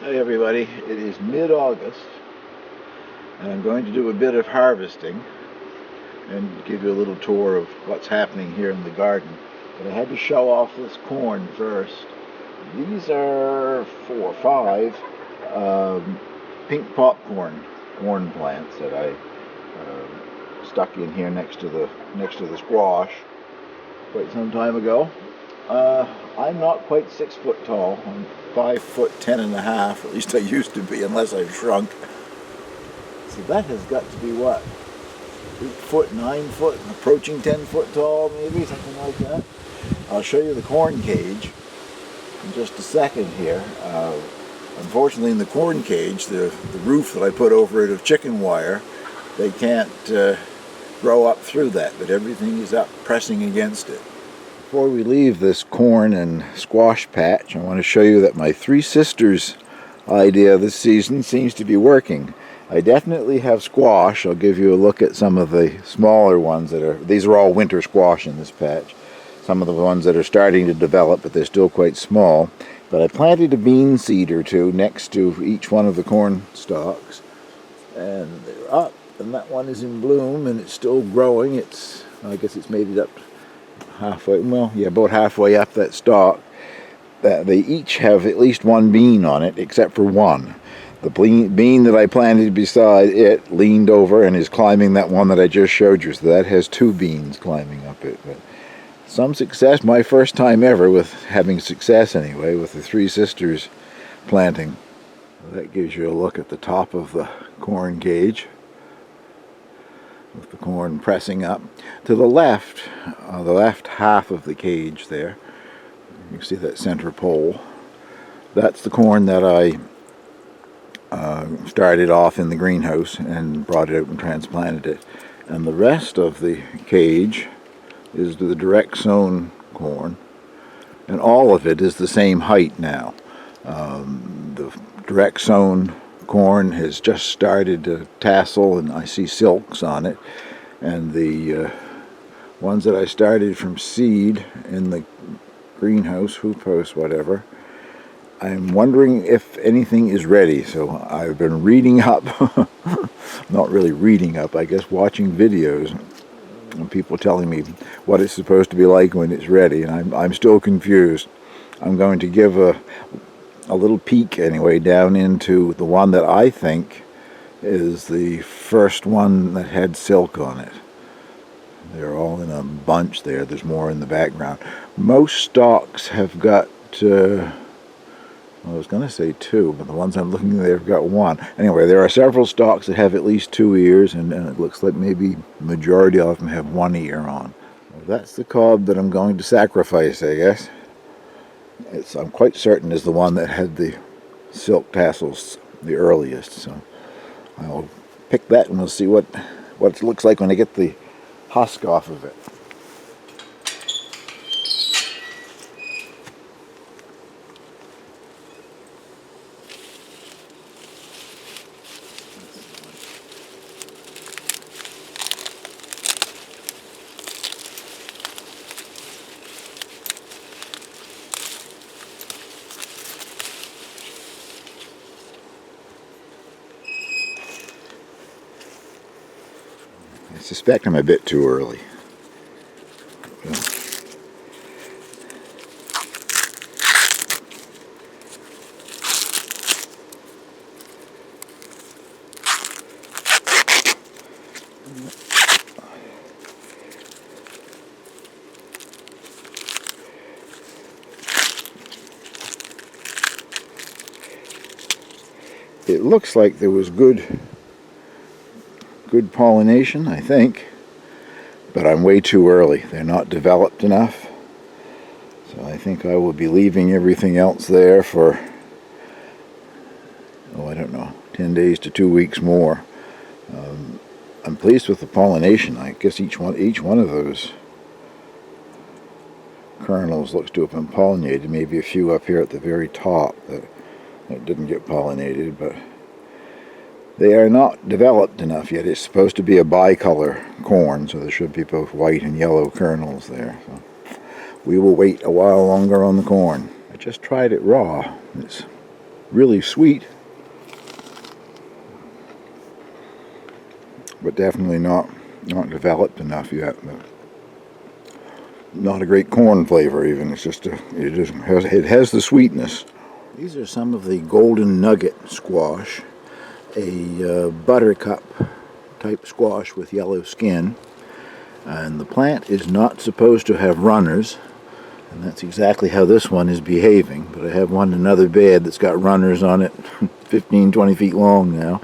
Hey everybody, it is mid-August and I'm going to do a bit of harvesting and give you a little tour of what's happening here in the garden. But I had to show off this corn first. These are 4 or 5 pink popcorn corn plants that I stuck in here next to the squash quite some time ago. I'm not quite 6 foot tall. I'm 5'10.5", at least I used to be, unless I've shrunk. So that has got to be what? 8 foot, 9 foot, approaching 10 foot tall, maybe, something like that. I'll show you the corn cage in just a second here. Unfortunately, in the corn cage, the roof that I put over it of chicken wire, they can't grow up through that, but everything is up pressing against it. Before we leave this corn and squash patch, I want to show you that my Three Sisters idea this season seems to be working. I definitely have squash. I'll give you a look at some of the smaller ones these are all winter squash in this patch. Some of the ones that are starting to develop, but they're still quite small. But I planted a bean seed or two next to each one of the corn stalks, and they're up, and that one is in bloom, and it's still growing. I guess it's made it up halfway, well, yeah, about halfway up that stalk. They each have at least one bean on it, except for one. The bean that I planted beside it leaned over and is climbing that one that I just showed you, so that has 2 beans climbing up it. But some success, my first time ever with having success anyway, with the Three Sisters planting. That gives you a look at the top of the corn cage, with the corn pressing up. To the left half of the cage there, you can see that center pole. That's the corn that I started off in the greenhouse and brought it out and transplanted it. And the rest of the cage is the direct sown corn, and all of it is the same height now. The direct sown corn has just started to tassel, and I see silks on it. And the ones that I started from seed in the greenhouse, hoop house, whatever, I'm wondering if anything is ready. So I've been reading up, not really reading up, I guess watching videos, and people telling me what it's supposed to be like when it's ready, and I'm still confused. I'm going to give a little peek anyway down into the one that I think is the first one that had silk on it. They're all in a bunch there. There's more in the background. Most stalks have got, I was going to say 2, but the ones I'm looking at, they've got 1. Anyway, there are several stalks that have at least 2 ears, and it looks like maybe the majority of them have 1 ear on. Well, that's the cob that I'm going to sacrifice, I guess. I'm quite certain is the one that had the silk tassels the earliest, so I'll pick that and we'll see what it looks like when I get the husk off of it. I suspect I'm a bit too early. It looks like there was good pollination, I think, but I'm way too early. They're not developed enough, so I think I will be leaving everything else there for, I don't know, 10 days to 2 weeks more. I'm pleased with the pollination. I guess each one of those kernels looks to have been pollinated. Maybe a few up here at the very top that didn't get pollinated, but they are not developed enough yet. It's supposed to be a bicolor corn, so there should be both white and yellow kernels there. So we will wait a while longer on the corn. I just tried it raw. It's really sweet, but definitely not developed enough yet. Not a great corn flavor even. It's just it has the sweetness. These are some of the golden nugget squash, a buttercup type squash with yellow skin, and the plant is not supposed to have runners, and that's exactly how this one is behaving. But I have one in another bed that's got runners on it, 15-20 feet long now.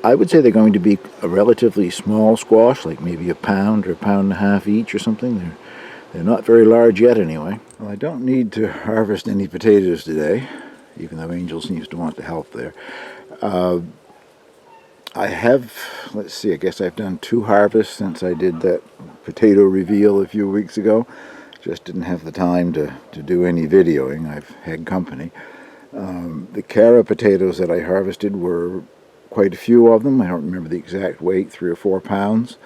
I would say they're going to be a relatively small squash, like maybe a pound or a pound and a half each or something. They're not very large yet anyway. Well, I don't need to harvest any potatoes today, even though Angel seems to want to help there. I have, let's see, I guess I've done 2 harvests since I did that potato reveal a few weeks ago. Just didn't have the time to do any videoing. I've had company. The Cara potatoes that I harvested were quite a few of them. I don't remember the exact weight, 3 or 4 pounds.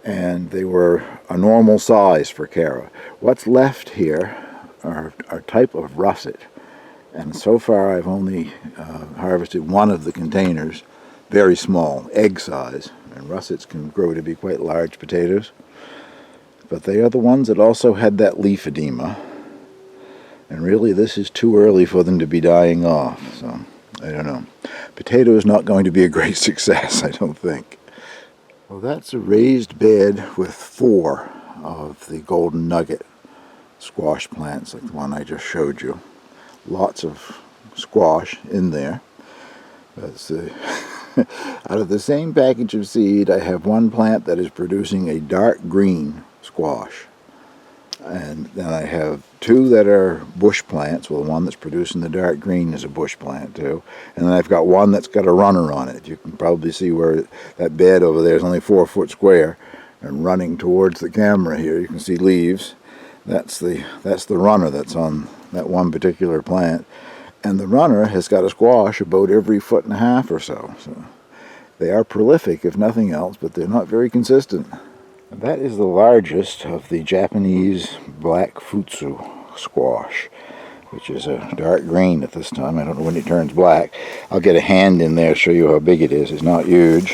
And they were a normal size for Cara. What's left here are a type of russet. And so far I've only harvested one of the containers, very small, egg size. And russets can grow to be quite large potatoes. But they are the ones that also had that leaf edema. And really this is too early for them to be dying off. So, I don't know. Potato is not going to be a great success, I don't think. Well, that's a raised bed with 4 of the golden nugget squash plants, like the one I just showed you. Lots of squash in there. That's out of the same package of seed, I have one plant that is producing a dark green squash. And then I have 2 that are bush plants. Well, the one that's producing the dark green is a bush plant too. And then I've got one that's got a runner on it. You can probably see where that bed over there is only 4 foot square. And running towards the camera here, you can see leaves. That's the runner that's on that one particular plant. And the runner has got a squash about every 1.5 feet or so. So they are prolific, if nothing else, but they're not very consistent. That is the largest of the Japanese black futsu squash, which is a dark green at this time. I don't know when it turns black. I'll get a hand in there to show you how big it is. It's not huge.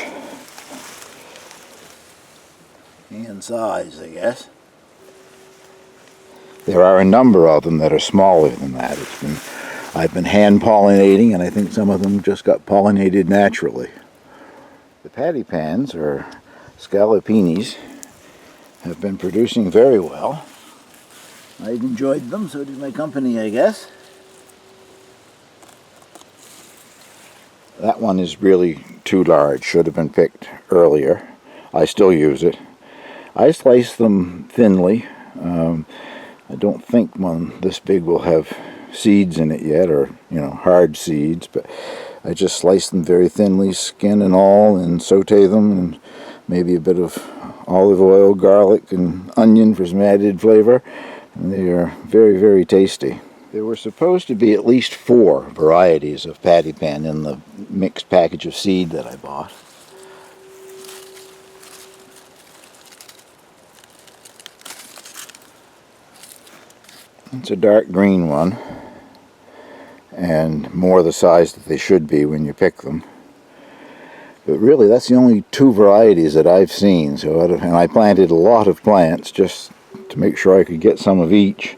Hand size, I guess. There are a number of them that are smaller than that. I've been hand pollinating, and I think some of them just got pollinated naturally. The patty pans, or scallopinis, have been producing very well. I've enjoyed them, so did my company, I guess. That one is really too large, should have been picked earlier. I still use it. I slice them thinly. I don't think one this big will have seeds in it yet, or hard seeds, but I just slice them very thinly, skin and all, and saute them, and maybe a bit of olive oil, garlic, and onion for some added flavor. And they are very, very tasty. There were supposed to be at least 4 varieties of patty pan in the mixed package of seed that I bought. It's a dark green one, and more the size that they should be when you pick them. But really, that's the only 2 varieties that I've seen. And I planted a lot of plants just to make sure I could get some of each.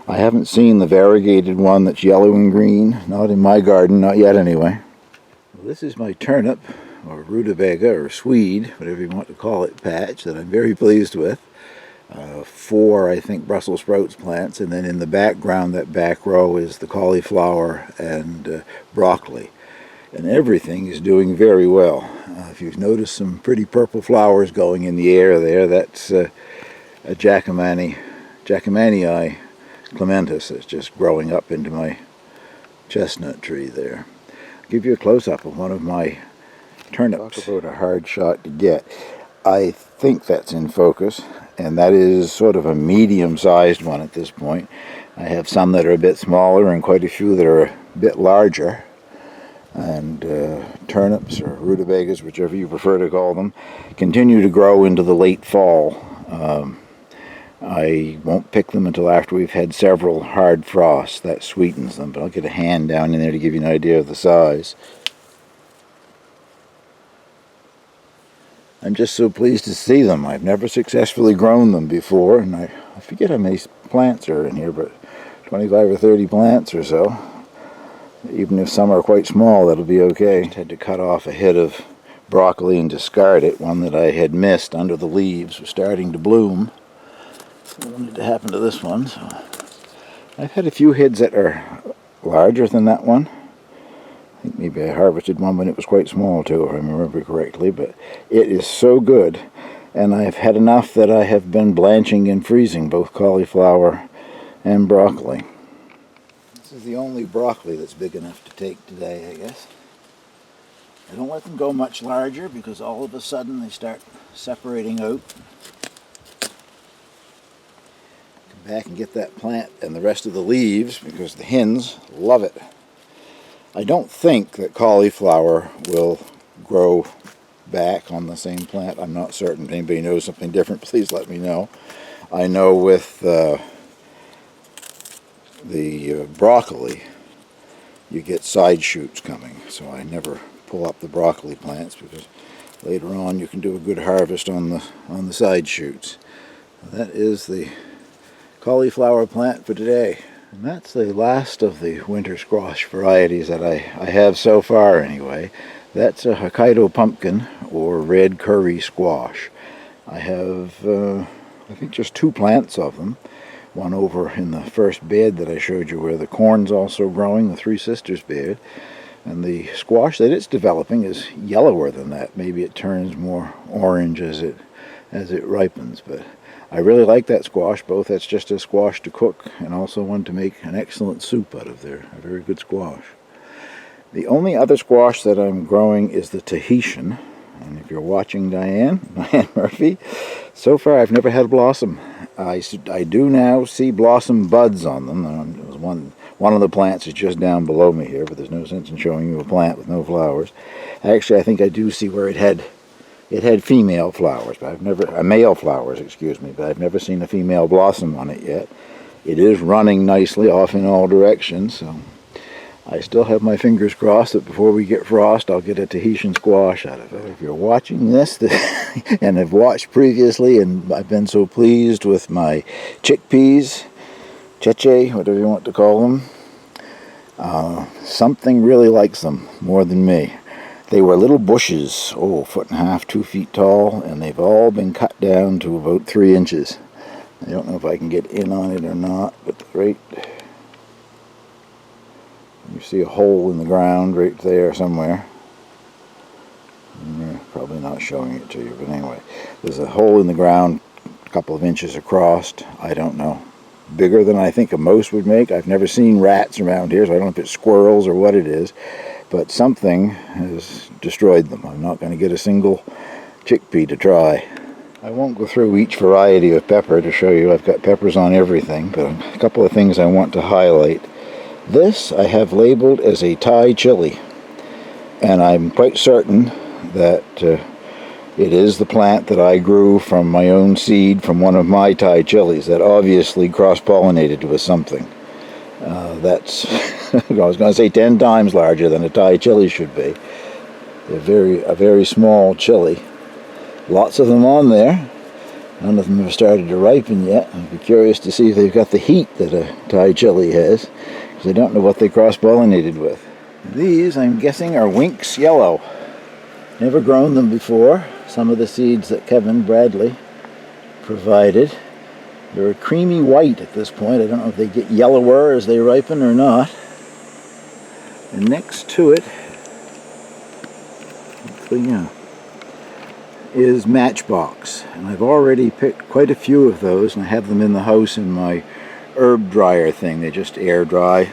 I haven't seen the variegated one that's yellow and green. Not in my garden, not yet anyway. Well, this is my turnip, or rutabaga, or swede, whatever you want to call it, patch that I'm very pleased with. 4, I think, Brussels sprouts plants, and then in the background, that back row, is the cauliflower and broccoli. And everything is doing very well. If you've noticed some pretty purple flowers going in the air there, that's a Jackamanii clematis that's just growing up into my chestnut tree there. I'll give you a close-up of one of my turnips. Talk about a hard shot to get. I think that's in focus, and that is sort of a medium-sized one at this point. I have some that are a bit smaller and quite a few that are a bit larger. And turnips, or rutabagas, whichever you prefer to call them, continue to grow into the late fall. I won't pick them until after we've had several hard frosts. That sweetens them, but I'll get a hand down in there to give you an idea of the size. I'm just so pleased to see them. I've never successfully grown them before, and I forget how many plants are in here, but 25 or 30 plants or so. Even if some are quite small, that'll be okay. I had to cut off a head of broccoli and discard it. One that I had missed under the leaves was starting to bloom. So I wanted to happen to this one. So I've had a few heads that are larger than that one. I think maybe I harvested one when it was quite small too, if I remember correctly, but it is so good. And I've had enough that I have been blanching and freezing both cauliflower and broccoli. This is the only broccoli that's big enough to take today, I guess. I don't let them go much larger because all of a sudden they start separating out. Come back and get that plant and the rest of the leaves because the hens love it. I don't think that cauliflower will grow back on the same plant. I'm not certain. If anybody knows something different, please let me know. I know with the broccoli, you get side shoots coming, so I never pull up the broccoli plants because later on you can do a good harvest on the side shoots. That is the cauliflower plant for today. And that's the last of the winter squash varieties that I have so far anyway. That's a Hokkaido pumpkin or red curry squash. I have, I think, just 2 plants of them. One over in the first bed that I showed you where the corn's also growing, the Three Sisters bed. And the squash that it's developing is yellower than that. Maybe it turns more orange as it ripens, but I really like that squash, both that's just a squash to cook and also one to make an excellent soup out of there. A very good squash. The only other squash that I'm growing is the Tahitian. And if you're watching Diane Murphy, so far I've never had a blossom. I do now see blossom buds on them. One of the plants is just down below me here, but there's no sense in showing you a plant with no flowers. Actually, I think I do see where it had female flowers, but I've never, male flowers, excuse me, but I've never seen a female blossom on it yet. It is running nicely off in all directions, so I still have my fingers crossed that before we get frost, I'll get a Tahitian squash out of it. If you're watching this and have watched previously, and I've been so pleased with my chickpeas, cheche, whatever you want to call them, something really likes them more than me. They were little bushes, 1.5 feet, 2 feet tall, and they've all been cut down to about 3 inches. I don't know if I can get in on it or not, but you see a hole in the ground right there somewhere. Probably not showing it to you, but anyway, there's a hole in the ground a couple of inches across. I don't know. Bigger than I think a mouse would make. I've never seen rats around here, so I don't know if it's squirrels or what it is. But something has destroyed them. I'm not going to get a single chickpea to try. I won't go through each variety of pepper to show you. I've got peppers on everything, but a couple of things I want to highlight. This I have labeled as a Thai chili, and I'm quite certain that it is the plant that I grew from my own seed from one of my Thai chilies that obviously cross-pollinated with something. That's, I was going to say 10 times larger than a Thai chili should be. They're a very small chili. Lots of them on there. None of them have started to ripen yet. I'd be curious to see if they've got the heat that a Thai chili has, because I don't know what they cross-pollinated with. These, I'm guessing, are Winks Yellow. Never grown them before. Some of the seeds that Kevin Bradley provided. They're a creamy white at this point. I don't know if they get yellower as they ripen or not. And next to it, is Matchbox. And I've already picked quite a few of those, and I have them in the house in my herb dryer thing. They just air dry,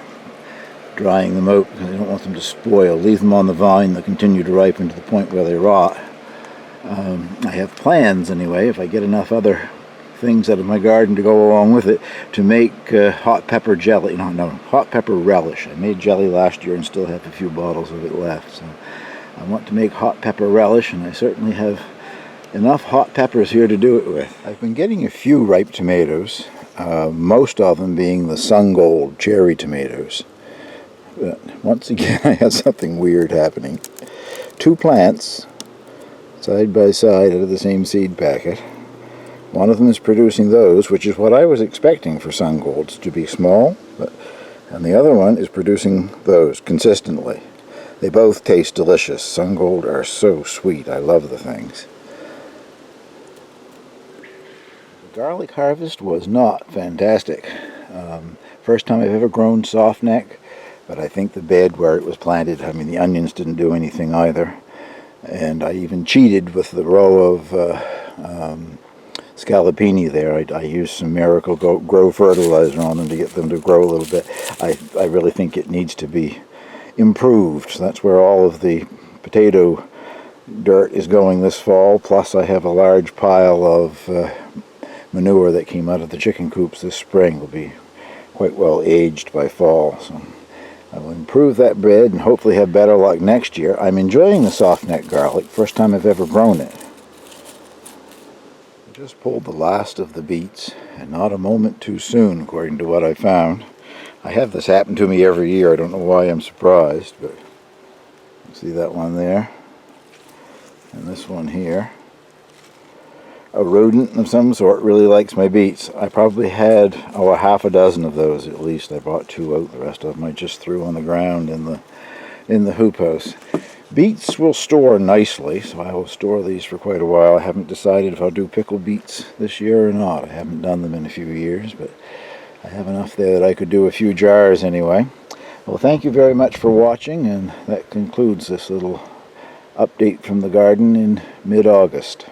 drying them out because I don't want them to spoil. Leave them on the vine, they'll continue to ripen to the point where they rot. I have plans anyway, if I get enough other things out of my garden to go along with it, to make hot pepper jelly. Hot pepper relish. I made jelly last year and still have a few bottles of it left. So I want to make hot pepper relish, and I certainly have enough hot peppers here to do it with. I've been getting a few ripe tomatoes, most of them being the Sun Gold cherry tomatoes. But once again, I have something weird happening. Two plants, side by side out of the same seed packet. One of them is producing those, which is what I was expecting for Sun Golds, to be small, and the other one is producing those consistently. They both taste delicious. Sun Gold are so sweet. I love the things. The garlic harvest was not fantastic. First time I've ever grown softneck, but I think the bed where it was planted, I mean the onions didn't do anything either. And I even cheated with the row of scallopini there. I used some Miracle Grow fertilizer on them to get them to grow a little bit. I really think it needs to be improved. So that's where all of the potato dirt is going this fall. Plus I have a large pile of manure that came out of the chicken coops this spring. Will be quite well aged by fall. So I will improve that bed and hopefully have better luck next year. I'm enjoying the softneck garlic. First time I've ever grown it. I just pulled the last of the beets, and not a moment too soon, according to what I found. I have this happen to me every year. I don't know why I'm surprised, but you see that one there, and this one here. A rodent of some sort really likes my beets. I probably had a half a dozen of those at least. I brought 2 out. The rest of them I just threw on the ground in the hoop house. Beets will store nicely, so I will store these for quite a while. I haven't decided if I'll do pickled beets this year or not. I haven't done them in a few years, but I have enough there that I could do a few jars anyway. Well, thank you very much for watching, and that concludes this little update from the garden in mid-August.